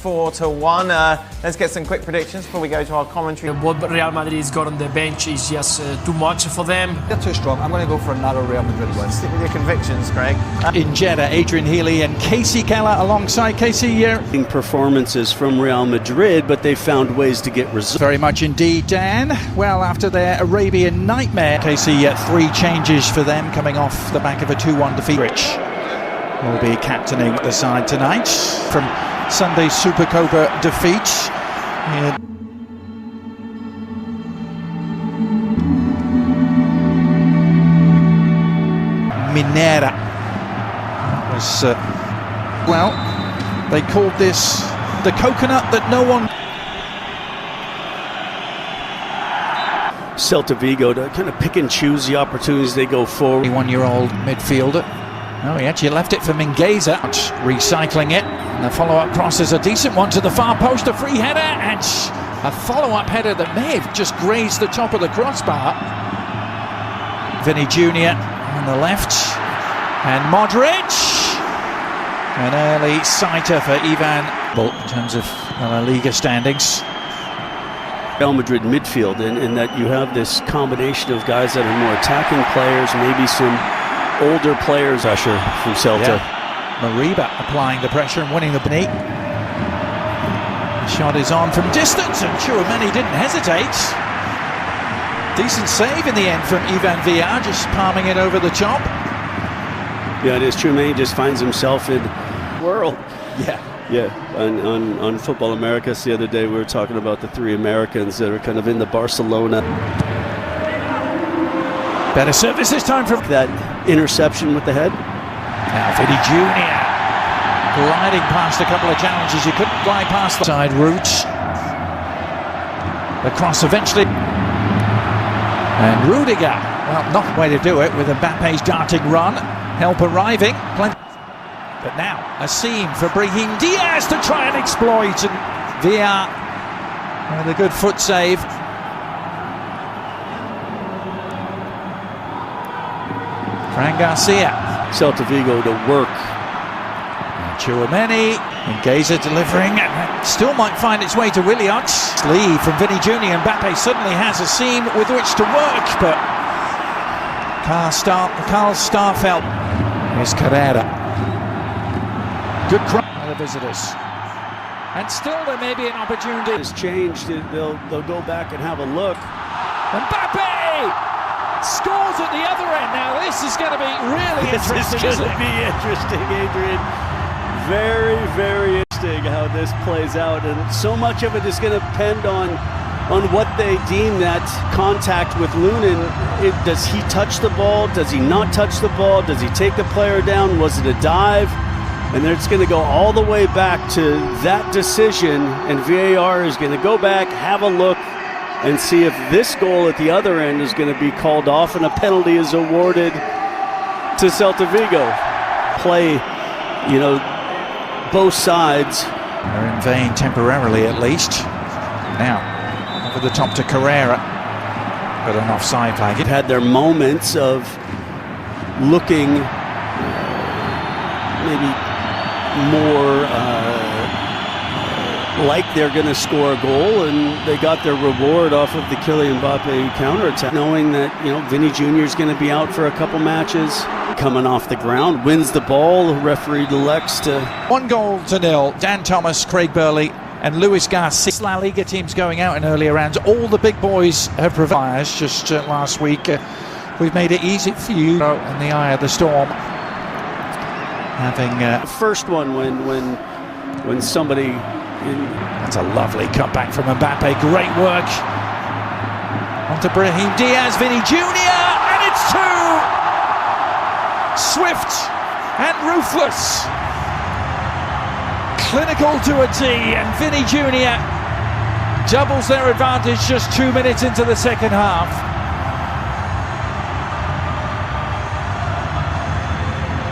4-1. Let's get some quick predictions before we go to our commentary. What Real Madrid's got on the bench is just too much for them. They're too strong. I'm going to go for a narrow Real Madrid win. Stick with your convictions, Craig. In Jeddah, Adrian Healy and Casey Keller alongside Casey. Performances from Real Madrid, but they found ways to get results. Very much indeed, Dan. Well, after their Arabian nightmare, Casey, 3 changes for them coming off the back of a 2-1 defeat. Rich will be captaining the side tonight from Sunday's Super Copa defeat. Minera was, well, they called this the coconut that no one... Celta Vigo to kind of pick and choose the opportunities they go forward. 21-year-old midfielder. Oh, he actually left it for Mingueza, recycling it. And the follow-up cross is a decent one to the far post, a free header, and a follow-up header that may have just grazed the top of the crossbar. Vinny Jr. on the left, and Modric. An early sighter for Ivan in terms of La Liga standings. Real Madrid midfield, and that you have this combination of guys that are more attacking players, maybe some older players. Usher from Celta. Yeah. Mariba applying the pressure and winning the beat. The shot is on from distance, and Chouameni didn't hesitate. Decent save in the end from Ivan Villar, just palming it over the top. Yeah, it is. Chouameni just finds himself in the world. Yeah, on Football Americas the other day, we were talking about the 3 Americans that are kind of in the Barcelona. Better service this time from that interception with the head. Now Vinny Jr. gliding past a couple of challenges. You couldn't glide past the side routes. The cross eventually. And Rudiger, well, not the way to do it with Mbappe's darting run. Help arriving. But now, a seam for Brahim Diaz to try and exploit, and Villar with a good foot save. Fran Garcia. Celta Vigo to work. Chouameni, Mingueza delivering, and still might find its way to Williams. Lead from Vinny Jr. and Mbappe suddenly has a seam with which to work, but Karl Starfelt. Here's Carrera. Good crowd by the visitors, and still there may be an opportunity. It's changed. They'll go back and have a look. Mbappe scores at the other end. Now this is going to be really interesting. This is going to be interesting, Adrian. Very, very interesting how this plays out, and so much of it is going to depend on what they deem that contact with Lunin. Does he touch the ball? Does he not touch the ball? Does he take the player down? Was it a dive? And it's going to go all the way back to that decision, and VAR is going to go back, have a look, and see if this goal at the other end is going to be called off, and a penalty is awarded to Celta Vigo. Play, both sides. They're in vain temporarily, at least. Now, over the top to Carrera, but an offside flag. It had their moments of looking maybe more like they're going to score a goal, and they got their reward off of the Kylian Mbappe counterattack, knowing that Vinny Jr. is going to be out for a couple matches. Coming off the ground, wins the ball. The referee elects to 1-0. Dan Thomas, Craig Burley, and Luis Garcia. La Liga teams going out in earlier rounds. All the big boys have provided. Just last week, we've made it easy for you in the eye of the storm. Having the first one when somebody that's a lovely cutback from Mbappe. Great work onto Brahim Diaz, Vinny Jr. and it's 2. Swift and ruthless, clinical to a T, and Vinny Jr. doubles their advantage just 2 minutes into the second half.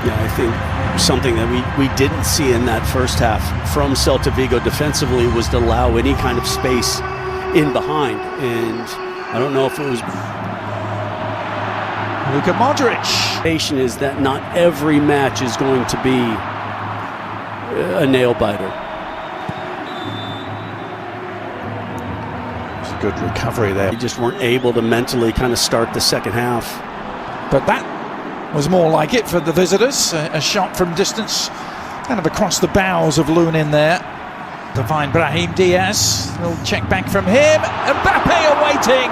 Yeah, I think something that we didn't see in that first half from Celta Vigo defensively was to allow any kind of space in behind, and I don't know if it was Luka Modric. Is that not every match is going to be a nail biter. Good recovery there. They just weren't able to mentally kind of start the second half. But that was more like it for the visitors. A shot from distance, kind of across the bows of Lunin there. To find Brahim Diaz. A little check back from him. Mbappe awaiting.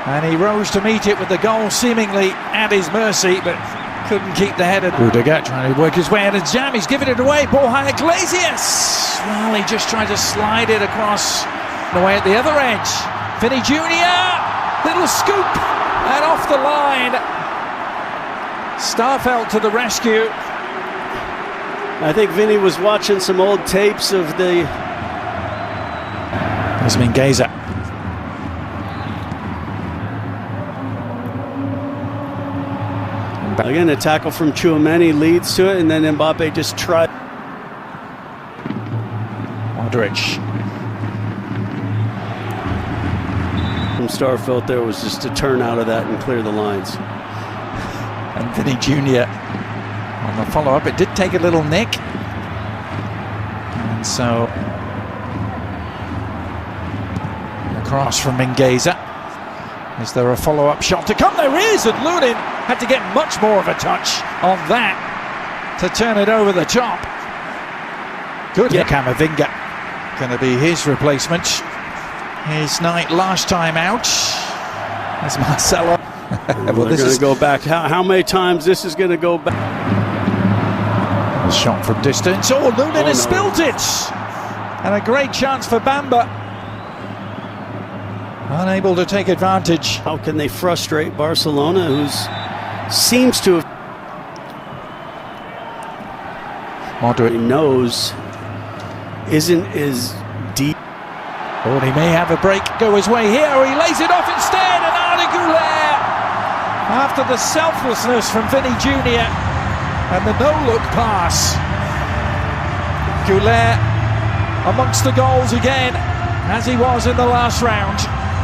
And he rose to meet it with the goal seemingly at his mercy, but couldn't keep the header. Rudiger trying to work his way out of jam. He's giving it away. Ball high, Iglesias. Well, he just tried to slide it across away at the other edge. Vinny Jr. Little scoop and off the line. Starfelt to the rescue. I think Vinny was watching some old tapes of the... There's Mingueza. Again, a tackle from Tchouameni leads to it, and then Mbappe just tried. Modric. From Starfelt there was just to turn out of that and clear the lines. And Vinny Jr. on the follow-up. It did take a little nick. And so across from Mingueza. Is there a follow-up shot to come? There is, and Lunin had to get much more of a touch on that to turn it over the top. Good. Yeah. Camavinga going to be his replacement. His night last time out as Marcelo. Well, this is going to go back. How many times this is going to go back? A shot from distance. Oh, Lunin has spilled it. And a great chance for Bamba. Unable to take advantage. How can they frustrate Barcelona, who seems to have... Modric knows isn't as deep. Oh, he may have a break go his way here, or he lays it off instead, and Arda Güler, after the selflessness from Vinny Jr. and the no-look pass. Güler amongst the goals again, as he was in the last round.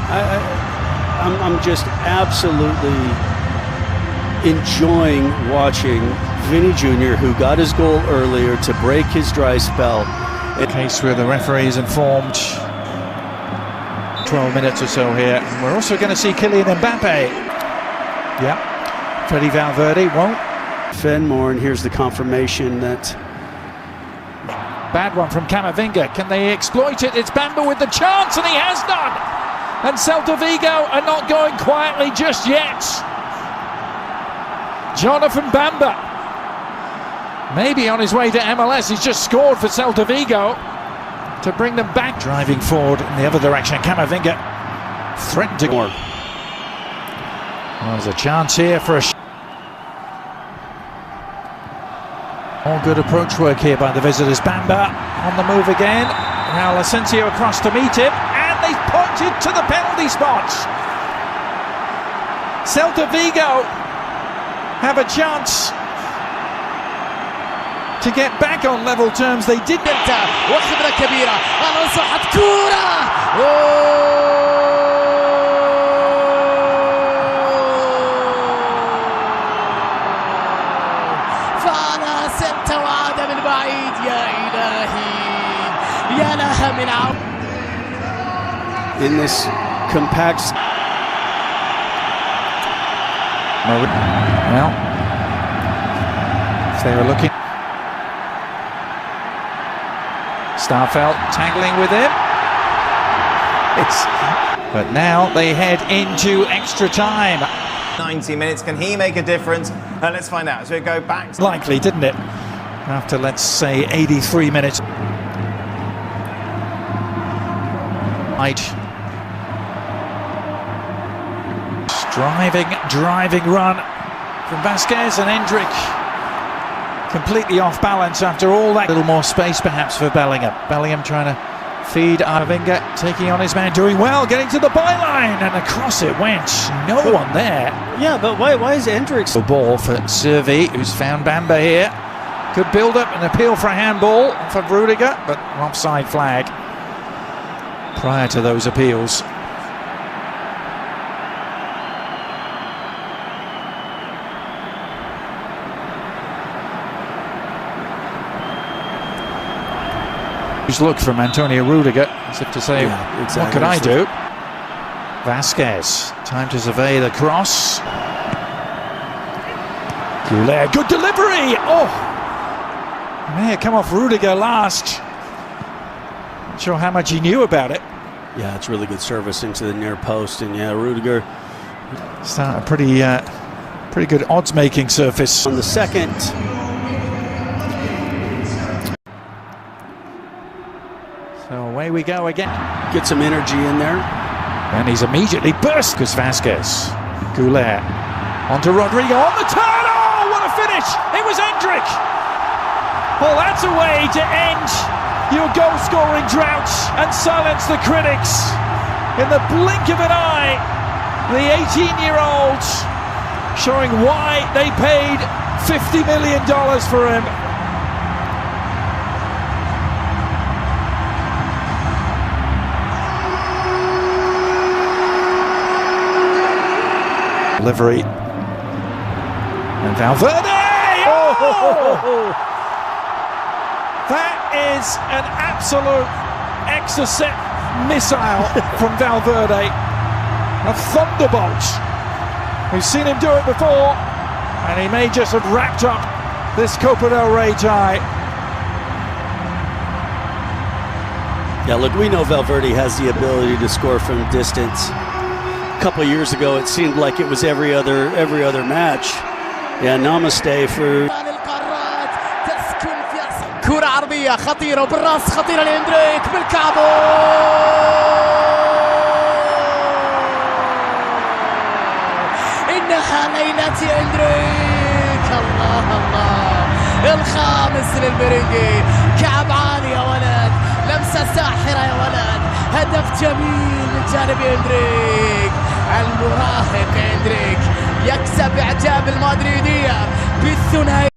I'm just absolutely enjoying watching Vinny Jr., who got his goal earlier to break his dry spell. In case where the referee is informed, 12 minutes or so here. And we're also going to see Kylian Mbappe. Yeah, Freddy Valverde won't. Fenmore, and here's the confirmation that... Bad one from Camavinga. Can they exploit it? It's Bamba with the chance, and he has done. And Celta Vigo are not going quietly just yet. Jonathan Bamba, maybe on his way to MLS. He's just scored for Celta Vigo to bring them back. Driving forward in the other direction. Camavinga threatened to go. Well, there's a chance here for a... All good approach work here by the visitors. Bamba on the move again. Raul Asensio across to meet him. And they pointed to the penalty spot. Celta Vigo have a chance to get back on level terms. They did. وخبرة كبيرة على صحة كورة. فعلى سلتا وعاد من بعيد. يا إلهي يا لها من عود. In this compact... Well, if they were looking... Starfelt tangling with him. But now they head into extra time. 90 minutes, can he make a difference? Let's find out. So we go back. Likely, didn't it? After, let's say, 83 minutes. Right. Driving run from Vasquez, and Endrick completely off balance after all that. A little more space perhaps for Bellingham. Bellingham trying to feed Arvinga, taking on his man, doing well, getting to the byline, and across it went. No one there. Yeah, but why is Endrick... The ball for Servi, who's found Bamba here. Could build up an appeal for a handball for Rudiger, but offside flag prior to those appeals. Look from Antonio Rudiger, as if to say, exactly. what can I do? Vasquez, time to survey the cross. Goulet, good delivery! Oh! May have come off Rudiger last. Not sure how much he knew about it. Yeah, it's really good service into the near post, and yeah, Rudiger. Start a pretty good odds-making surface. On the second. So away we go again. Get some energy in there. And he's immediately burst because Vasquez. Goulet onto Rodrigo on the turn. Oh, what a finish! It was Endrick. Well, that's a way to end your goal-scoring drought and silence the critics. In the blink of an eye, the 18-year-old showing why they paid $50 million for him. Delivery. And Valverde! Oh! That is an absolute exocet missile from Valverde. A thunderbolt. We've seen him do it before, and he may just have wrapped up this Copa del Rey tie. Yeah, look, we know Valverde has the ability to score from distance. A couple of years ago, it seemed like it was every other match. Yeah, namaste for. كرة عرضية خطيرة وبالراس خطيرة لإندريك بالكعبو. إنها ليلة إندريك. الله الله، الخامس للميرينجي. كعب عالي يا ولد، لمسة ساحرة يا ولد، هدف جميل من جانب إندريك. المراهق إندريك يكسب إعجاب المدريدية بالثنائي.